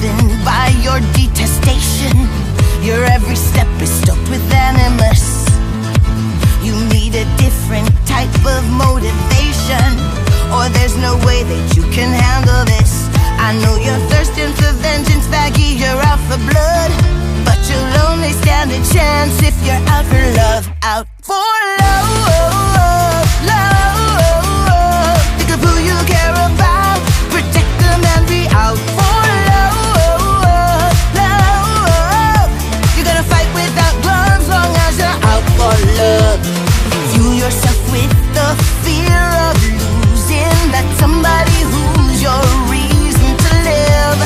driven by your detestation. Your every step is stoked with animus. You need a different type of motivation, or there's no way that you can handle this. I know you're thirsting for vengeance, faggy, you're out for blood, but you'll only stand a chance if you're out for love. Out for love, love. Think of who you care about, protect them and be out for love, love. You're gonna fight without gloves long as you're out for love. Fuel yourself with the fear of losing that somebody who's your reason to live.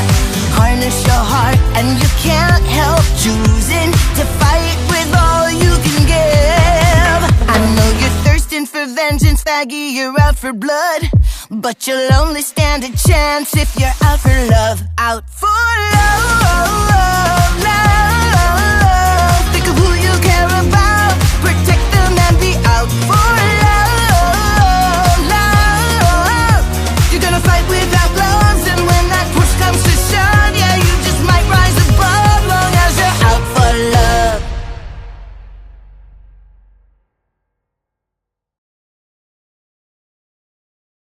Harness your heart and you can't help choosing to fight with all you can give. I know you're thirsting for vengeance, faggy, you're out for blood, but you'll only stand a chance if you're out for love. Out for love.